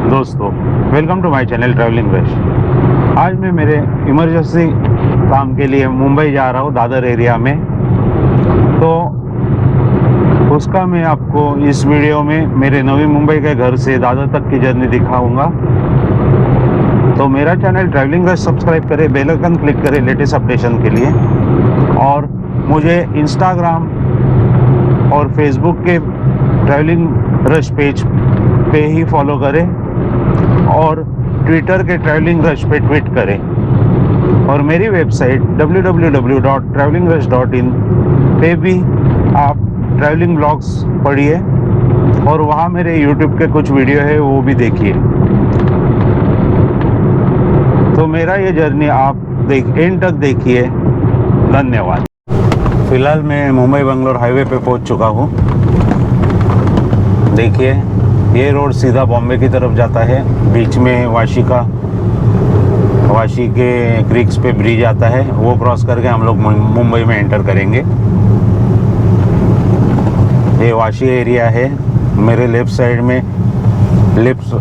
दोस्तों, welcome to my channel travelling rush. आज मैं मेरे इमरजेंसी काम के लिए मुंबई जा रहा हूँ, दादर एरिया में। तो उसका मैं आपको इस वीडियो में मेरे नवी मुंबई के घर से दादर तक की जर्नी दिखाऊंगा। तो मेरा चैनल ट्रैवलिंग रश सब्सक्राइब करें, बेल आइकन क्लिक करें लेटेस्ट अपडेशन के लिए, और मुझे इंस्टाग्राम और फेसबुक के ट्रैवलिंग रश पेज पे ही फॉलो करें, और ट्विटर के ट्रैवलिंग रश पे ट्वीट करें, और मेरी वेबसाइट www.travelingrush.in पे भी आप ट्रैवलिंग ब्लॉग्स पढ़िए, और वहाँ मेरे यूट्यूब के कुछ वीडियो है वो भी देखिए। तो मेरा ये जर्नी आप एंड तक देखिए। धन्यवाद। फ़िलहाल मैं मुंबई बंगलोर हाईवे पे पहुँच चुका हूँ। देखिए, ये रोड सीधा बॉम्बे की तरफ जाता है। बीच में वाशी के क्रिक्स पे ब्रिज आता है, वो क्रॉस करके हम लोग मुंबई में एंटर करेंगे। ये वाशी एरिया है। मेरे लेफ़्ट साइड में लेफ्ट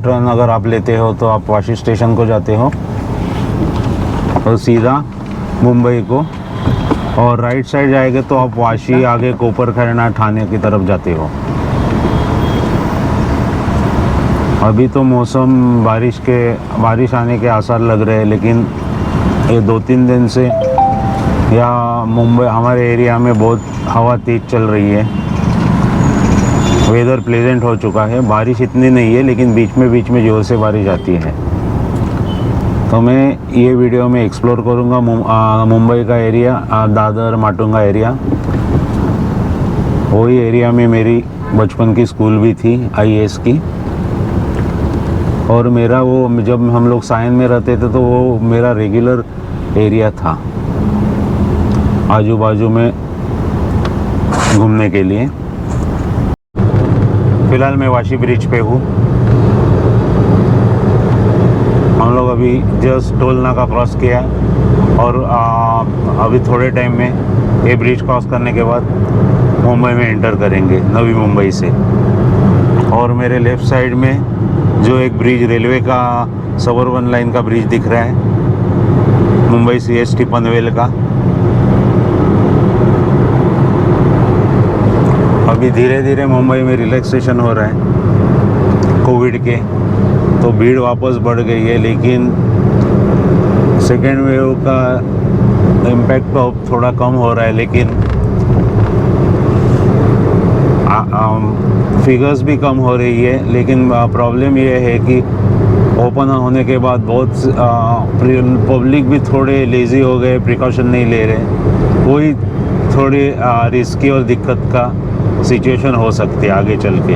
टर्न अगर आप लेते हो तो आप वाशी स्टेशन को जाते हो और सीधा मुंबई को, और राइट साइड जाएंगे तो आप वाशी आगे कोपरखैरना ठाणे की तरफ जाते हो। अभी तो मौसम बारिश आने के आसार लग रहे हैं, लेकिन ये 2-3 दिन से या मुंबई हमारे एरिया में बहुत हवा तेज़ चल रही है। वेदर प्लेजेंट हो चुका है। बारिश इतनी नहीं है, लेकिन बीच में ज़ोर से बारिश आती है। तो मैं ये वीडियो में एक्सप्लोर करूँगा मुंबई का एरिया, दादर माटुंगा एरिया। वही एरिया में मेरी बचपन की स्कूल भी थी, IAS की। और मेरा वो, जब हम लोग साइन में रहते थे तो वो मेरा रेगुलर एरिया था आजू बाजू में घूमने के लिए। फ़िलहाल मैं वाशी ब्रिज पे हूँ। हम लोग अभी जस्ट टोल नाका क्रॉस किया, और अभी थोड़े टाइम में ये ब्रिज क्रॉस करने के बाद मुंबई में एंटर करेंगे, नवी मुंबई से। और मेरे लेफ़्ट साइड में जो एक ब्रिज, रेलवे का सबअर्बन लाइन का ब्रिज दिख रहा है, मुंबई CST पनवेल का। अभी धीरे धीरे मुंबई में रिलैक्सेशन हो रहा है कोविड के, तो भीड़ वापस बढ़ गई है, लेकिन सेकेंड वेव का इम्पैक्ट तो अब थोड़ा कम हो रहा है। लेकिन फिगर्स भी कम हो रही है। लेकिन प्रॉब्लम ये है कि ओपन होने के बाद बहुत पब्लिक भी थोड़े लेज़ी हो गए, प्रिकॉशन नहीं ले रहे। वही थोड़ी रिस्की और दिक्कत का सिचुएशन हो सकती है आगे चल के।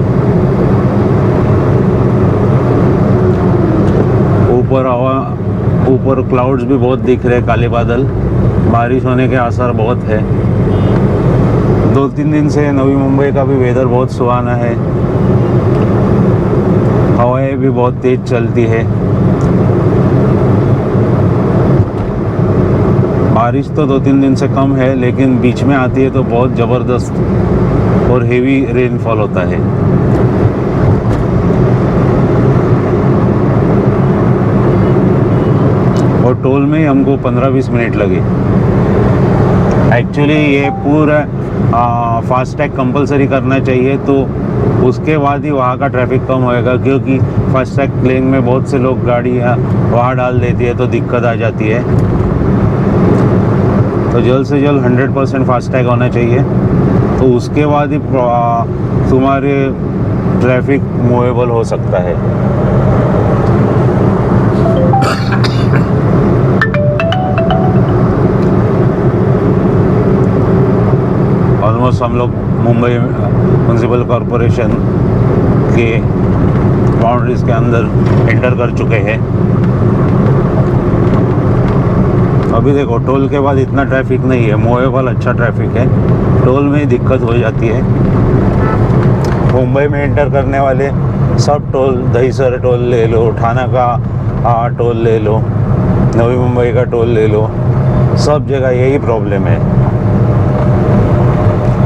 ऊपर क्लाउड्स भी बहुत दिख रहे हैं, काले बादल। बारिश होने के आसार बहुत है। 2-3 दिन से नवी मुंबई का भी वेदर बहुत सुहाना है। हवाएं भी बहुत तेज़ चलती है। बारिश तो 2-3 दिन से कम है, लेकिन बीच में आती है तो बहुत ज़बरदस्त और हेवी रेनफॉल होता है। और टोल में हमको 15-20 मिनट लगे। एक्चुअली ये पूरा फास्टैग कंपलसरी करना चाहिए, तो उसके बाद ही वहाँ का ट्रैफिक कम होएगा, क्योंकि फास्टैग लेन में बहुत से लोग गाड़ियाँ वहाँ डाल देती है तो दिक्कत आ जाती है। तो जल्द से जल्द 100% फास्टैग होना चाहिए, तो उसके बाद ही तुम्हारे ट्रैफिक मूवेबल हो सकता है। ऑलमोस्ट हम लोग मुंबई म्युनिसिपल कॉरपोरेशन के बाउंड्रीज़ के अंदर एंटर कर चुके हैं। अभी देखो, टोल के बाद इतना ट्रैफिक नहीं है, मूवेबल अच्छा ट्रैफिक है। टोल में ही दिक्कत हो जाती है। मुंबई में एंटर करने वाले सब टोल, दहीसर टोल ले लो, ठाणा का टोल ले लो, नवी मुंबई का टोल ले लो, सब जगह यही प्रॉब्लम है।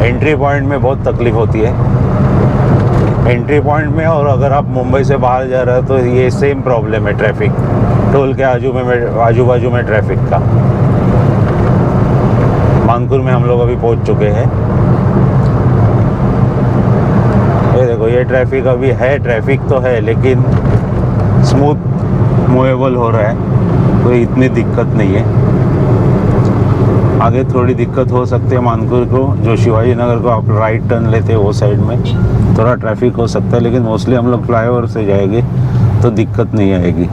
एंट्री पॉइंट में बहुत तकलीफ होती है। एंट्री पॉइंट में, और अगर आप मुंबई से बाहर जा रहे हो तो ये सेम प्रॉब्लम है ट्रैफिक, टोल के आजू बाजू में ट्रैफिक का। मानकुर में हम लोग अभी पहुंच चुके हैं। ये देखो, ये ट्रैफिक अभी है, ट्रैफिक तो है लेकिन स्मूथ मूवेबल हो रहा है, कोई इतनी दिक्कत नहीं है। आगे थोड़ी दिक्कत हो सकती है मानकुर को, जो शिवाजी नगर को आप राइट टर्न लेते हैं वो साइड में थोड़ा ट्रैफिक हो सकता है, लेकिन मोस्टली हम लोग फ्लाईओवर से जाएंगे तो दिक्कत नहीं आएगी।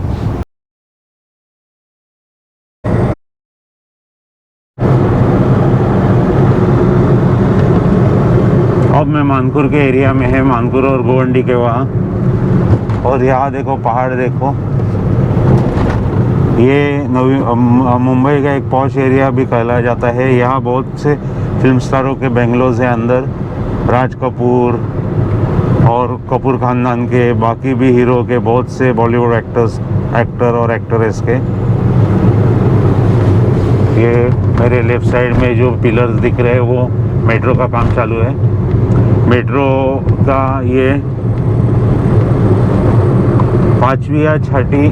अब मैं मानकुर के एरिया में है, मानकुर और गोवंडी के वहाँ, और यहाँ देखो पहाड़ देखो। ये मुंबई का एक पॉश एरिया भी कहलाया जाता है। यहाँ बहुत से फिल्म स्टारों के बेंगलोज हैं अंदर, राज कपूर और कपूर खानदान के, बाकी भी हीरो के, बहुत से बॉलीवुड एक्टर और एक्ट्रेस के। ये मेरे लेफ्ट साइड में जो पिलर्स दिख रहे हैं वो मेट्रो का काम चालू है। मेट्रो का ये 5वीं या 6ठी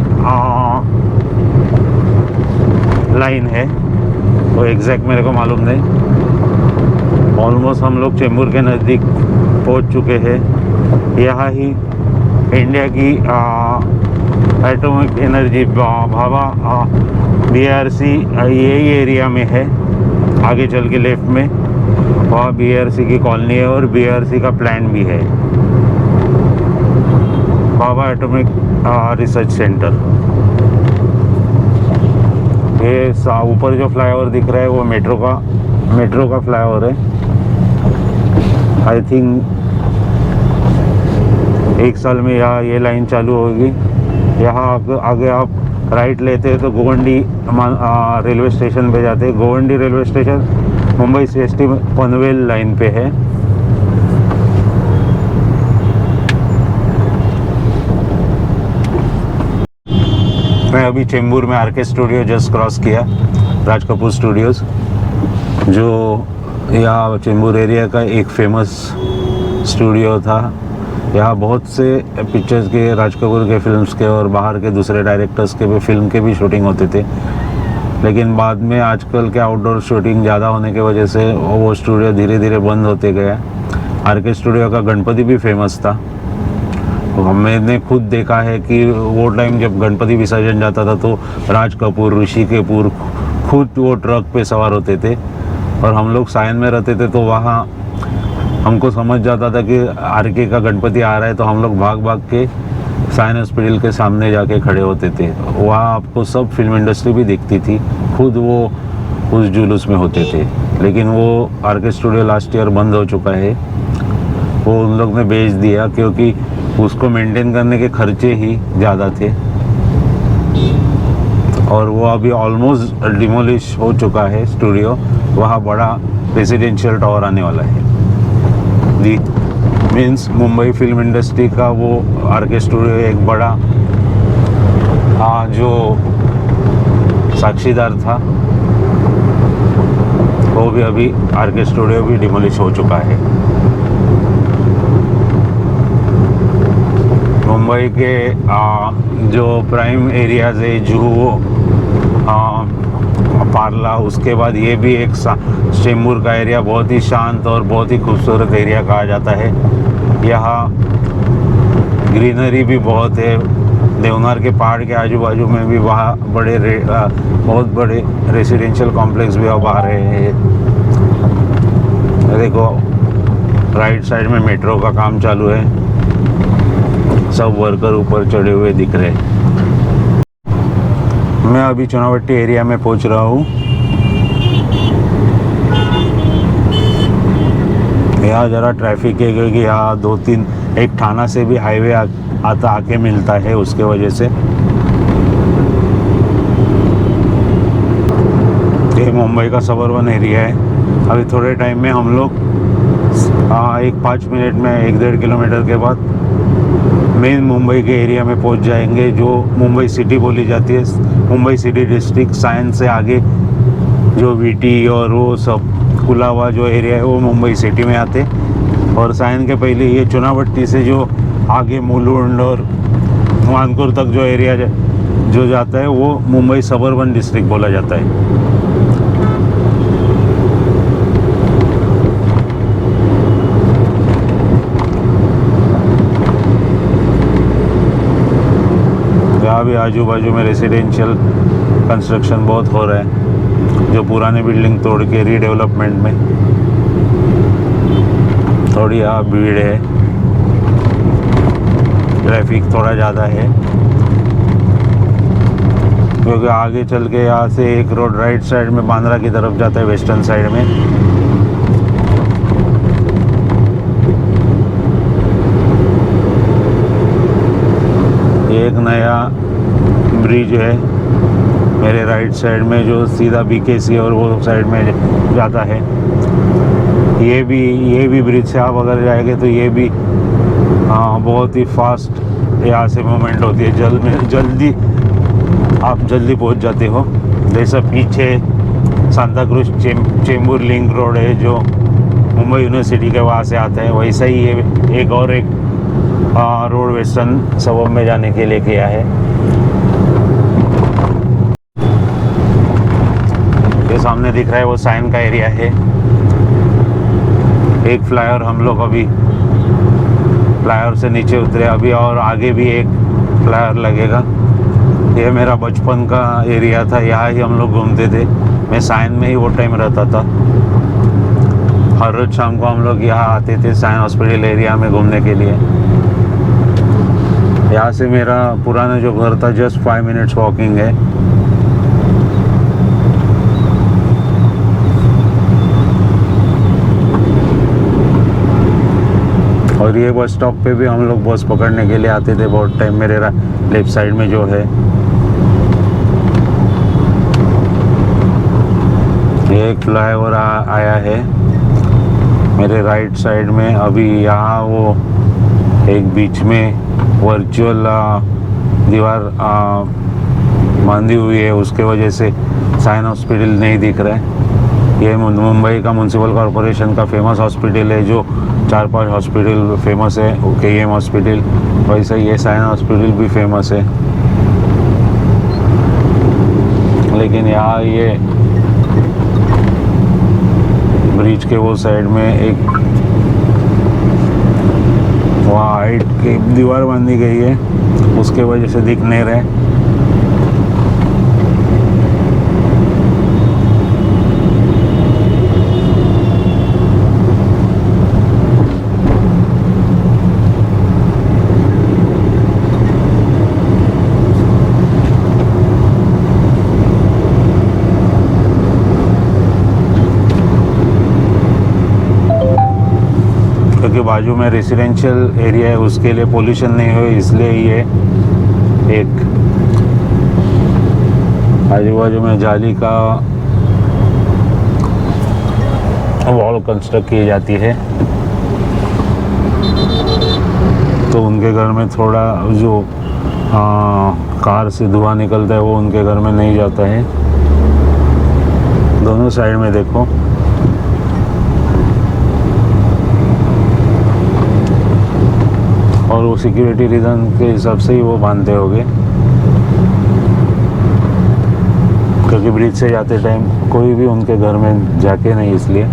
लाइन है, वो एग्जैक्ट मेरे को मालूम नहीं। ऑलमोस्ट हम लोग चेंबूर के नज़दीक पहुंच चुके हैं। यहाँ ही इंडिया की एटॉमिक एनर्जी भाभा BRC यही एरिया में है। आगे चल के लेफ्ट में वहाँ BRC की कॉलोनी है और BRC का प्लान भी है, भाभा एटॉमिक रिसर्च सेंटर। ये ऊपर जो फ्लाईओवर दिख रहा है वो मेट्रो का फ्लाईओवर है। आई थिंक 1 साल में यहाँ ये लाइन चालू होगी। यहाँ आगे आप राइट लेते हैं तो गोवंडी रेलवे स्टेशन पे जाते हैं। Govandi railway station Mumbai CST Panvel line पे है। मैं अभी चेंबूर में RK स्टूडियो जस्ट क्रॉस किया, राज कपूर स्टूडियोज़, जो यहाँ चेंबूर एरिया का एक फेमस स्टूडियो था। यहाँ बहुत से पिक्चर्स के, राज कपूर के फिल्म्स के और बाहर के दूसरे डायरेक्टर्स के भी फिल्म के भी शूटिंग होते थे, लेकिन बाद में आजकल के आउटडोर शूटिंग ज़्यादा होने की वजह से वो स्टूडियो धीरे धीरे बंद होते गया। RK स्टूडियो का गणपति भी फेमस था। मैंने खुद देखा है कि वो टाइम जब गणपति विसर्जन जाता था तो राज कपूर, ऋषि कपूर खुद वो ट्रक पे सवार होते थे, और हम लोग सायन में रहते थे तो वहाँ हमको समझ जाता था कि RK का गणपति आ रहा है, तो हम लोग भाग भाग के सायन हॉस्पिटल के सामने जाके खड़े होते थे। वहाँ आपको सब फिल्म इंडस्ट्री भी दिखती थी, खुद वो उस जुलूस में होते थे। लेकिन वो RK स्टूडियो लास्ट ईयर बंद हो चुका है, वो उन लोग ने बेच दिया क्योंकि उसको मेंटेन करने के खर्चे ही ज़्यादा थे, और वो अभी ऑलमोस्ट डिमोलिश हो चुका है स्टूडियो। वहाँ बड़ा रेजिडेंशियल टावर आने वाला है। दी मीन्स मुंबई फिल्म इंडस्ट्री का वो RK स्टूडियो एक बड़ा जो साक्षीदार था, वो भी अभी RK स्टूडियो भी डिमोलिश हो चुका है। मुंबई के जो प्राइम एरियाज है, जुहू, पार्ला, उसके बाद ये भी एक चेंबूर का एरिया बहुत ही शांत और बहुत ही खूबसूरत एरिया कहा जाता है। यहाँ ग्रीनरी भी बहुत है। देवनार के पहाड़ के आजू बाजू में भी वहाँ बहुत बड़े रेसिडेंशियल कॉम्प्लेक्स भी अब आ रहे हैं। देखो राइट साइड में मेट्रो का काम चालू है, सब वर्कर ऊपर चढ़े हुए दिख रहे हैं। मैं अभी चुनावट्टी एरिया में पहुंच रहा हूँ। यहाँ ज़रा ट्रैफिक है क्योंकि यहाँ 2-3 एक थाना से भी हाईवे आके मिलता है, उसके वजह से। ये मुंबई का सबर्बन एरिया है। अभी थोड़े टाइम में हम लोग 5 मिनट में 1-1.5 किलोमीटर के बाद मेन मुंबई के एरिया में पहुंच जाएंगे, जो मुंबई सिटी बोली जाती है। मुंबई सिटी डिस्ट्रिक्ट साइन से आगे जो VT और वो सब खुला हुआ जो एरिया है वो मुंबई सिटी में आते, और सायन के पहले ये चुनाभट्टी से जो आगे मुलुंड और मानकुर तक जो एरिया जो जाता है वो मुंबई सबर्बन डिस्ट्रिक्ट बोला जाता है। यहाँ भी आजू बाजू में रेसिडेंशियल कंस्ट्रक्शन बहुत हो रहा है, जो पुराने बिल्डिंग तोड़ के रीडेवलपमेंट में। थोड़ी यहाँ भीड़ है, ट्रैफिक थोड़ा ज़्यादा है, क्योंकि आगे चल के यहाँ से एक रोड राइट साइड में बांद्रा की तरफ जाता है, वेस्टर्न साइड में। एक नया ब्रिज है मेरे राइट साइड में जो सीधा बीकेसी और वो साइड में जाता है। ये भी ब्रिज से आप अगर जाएंगे तो ये भी बहुत ही फास्ट यहाँ से मूवमेंट होती है, जल्दी आप जल्दी पहुँच जाते हो। जैसा पीछे Santa cruise Chembur link road है जो मुंबई यूनिवर्सिटी के वहाँ से आता है, वैसा ही ये एक रोड वेस्टर्न सबब में जाने के लिए किया है। ये सामने दिख रहा है वो सायन का एरिया है। एक फ्लाईओवर हम लोग अभी फ्लाईओवर से नीचे उतरे, अभी और आगे भी एक फ्लाईओवर लगेगा। ये मेरा बचपन का एरिया था, यहाँ ही हम लोग घूमते थे। मैं सायन में ही वो टाइम रहता था। हर रोज शाम को हम लोग यहाँ आते थे सायन हॉस्पिटल एरिया में घूमने के लिए। यहाँ से मेरा पुराना जो घर था जस्ट 5 मिनट्स वॉकिंग है। और ये बस स्टॉप पे भी हम लोग बस पकड़ने के लिए आते थे बहुत टाइम। मेरे लेफ्ट साइड में जो है ये एक फ्लाईओवर आया है मेरे राइट साइड में। अभी यहाँ वो एक बीच में वर्चुअल दीवार बांधी हुई है, उसके वजह से सायन हॉस्पिटल नहीं दिख रहा है। ये मुंबई का म्यूनसिपल कॉरपोरेशन का फेमस हॉस्पिटल है, जो 4-5 हॉस्पिटल फेमस है। KEM हॉस्पिटल, वैसे ये सायन हॉस्पिटल भी फेमस है। लेकिन यहाँ ये ब्रिज के वो साइड में एक वहाँ हाइट की दीवार बांधी गई है, उसके वजह से दिख नहीं रहे। क्योंकि बाजू में रेसिडेंशियल एरिया है, उसके लिए पोल्यूशन नहीं हो, इसलिए ये एक आजू बाजू में जाली का वॉल कंस्ट्रक्ट की जाती है। तो उनके घर में थोड़ा जो कार से धुआं निकलता है वो उनके घर में नहीं जाता है। दोनों साइड में देखो, और वो सिक्योरिटी रीज़न के हिसाब से ही वो बांधते होंगे, क्योंकि ब्रिज से जाते टाइम कोई भी उनके घर में जाके नहीं, इसलिए।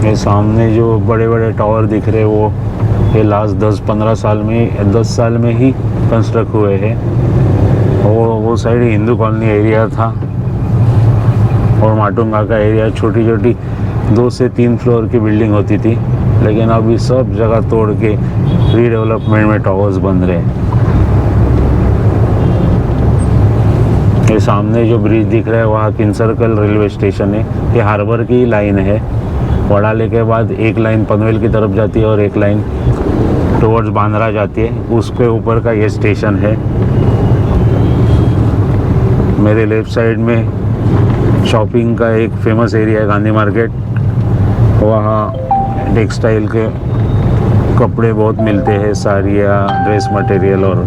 ये सामने जो बड़े बड़े टावर दिख रहे वो ये लास्ट 10 साल में ही कंस्ट्रक्ट हुए हैं। वो साइड हिंदू कॉलोनी एरिया था और माटुंगा का एरिया छोटी छोटी 2 से 3 फ्लोर की बिल्डिंग होती थी, लेकिन अभी सब जगह तोड़ के रीडेवलपमेंट में टावर्स बन रहे हैं। ये सामने जो ब्रिज दिख रहा है वहाँ किंग-सर्कल रेलवे स्टेशन है। ये हार्बर की लाइन है। वड़ाले के बाद एक लाइन पनवेल की तरफ जाती है और एक लाइन टुवर्ड्स बांद्रा जाती है, उसके ऊपर का ये स्टेशन है। मेरे लेफ़्ट साइड में शॉपिंग का एक फेमस एरिया है गांधी मार्केट। वहाँ टेक्सटाइल के कपड़े बहुत मिलते हैं, साड़ियाँ, ड्रेस मटेरियल। और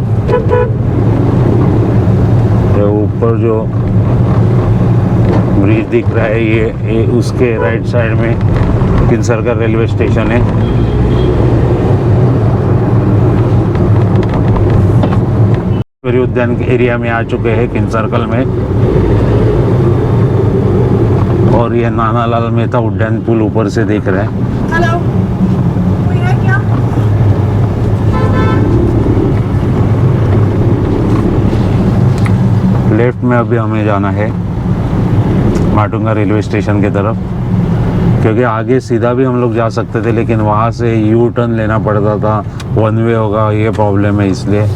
ये ऊपर जो ब्रिज दिख रहा है ये उसके राइट साइड में किन्सरकर रेलवे स्टेशन है। उद्यान के एरिया में आ चुके हैं किन्सरकल में, और ये नानालाल मेहता उद्यान पुल ऊपर से देख रहे हैं। हेलो, कोई है क्या? लेफ्ट में अभी हमें जाना है माटुंगा रेलवे स्टेशन की तरफ, क्योंकि आगे सीधा भी हम लोग जा सकते थे लेकिन वहाँ से यू टर्न लेना पड़ता था, वन वे होगा, ये प्रॉब्लम है, इसलिए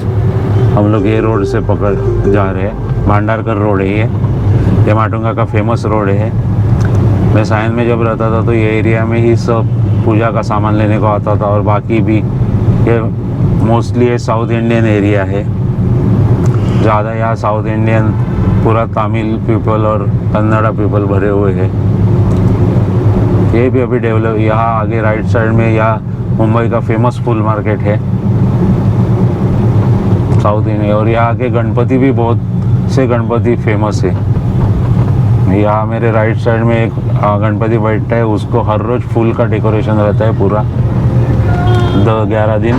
हम लोग ये रोड से पकड़ जा रहे हैं। भांडारकर रोड है ये माटुंगा का फेमस रोड है। मैं सायन में जब रहता था तो ये एरिया में ही सब पूजा का सामान लेने को आता था, और बाकी भी ये मोस्टली ये साउथ इंडियन एरिया है ज़्यादा। यहाँ साउथ इंडियन पूरा तमिल पीपल और कन्नड़ा पीपल भरे हुए हैं। ये भी अभी डेवलप, यहाँ आगे राइट साइड में यहाँ मुंबई का फेमस फुल मार्केट है साउथ इंडिया, और यहाँ के गणपति भी बहुत से गणपति फेमस है। यहाँ मेरे राइट साइड में एक गणपति बैठता है, उसको हर रोज फूल का डेकोरेशन रहता है पूरा 11 दिन।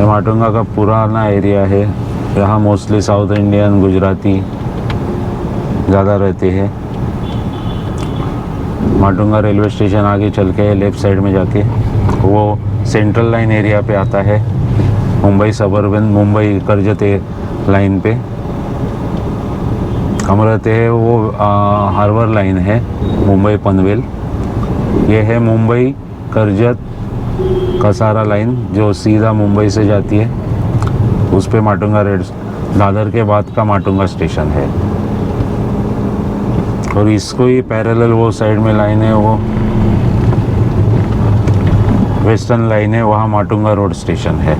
माटुंगा का पुराना एरिया है, यहाँ मोस्टली साउथ इंडियन गुजराती ज़्यादा रहते हैं। माटुंगा रेलवे स्टेशन आगे चल के लेफ़्ट साइड में जाके वो सेंट्रल लाइन एरिया पे आता है, मुंबई सबर्बन मुंबई कर्जत लाइन पे हम रहते हैं। वो हार्बर लाइन है मुंबई पनवेल, ये है मुंबई कर्जत कसारा लाइन जो सीधा मुंबई से जाती है, उस पे माटुंगा दादर के बाद का माटुंगा स्टेशन है। और इसको ही पैरेलल वो साइड में लाइन है, वो वेस्टर्न लाइन है, वहाँ माटुंगा रोड स्टेशन है।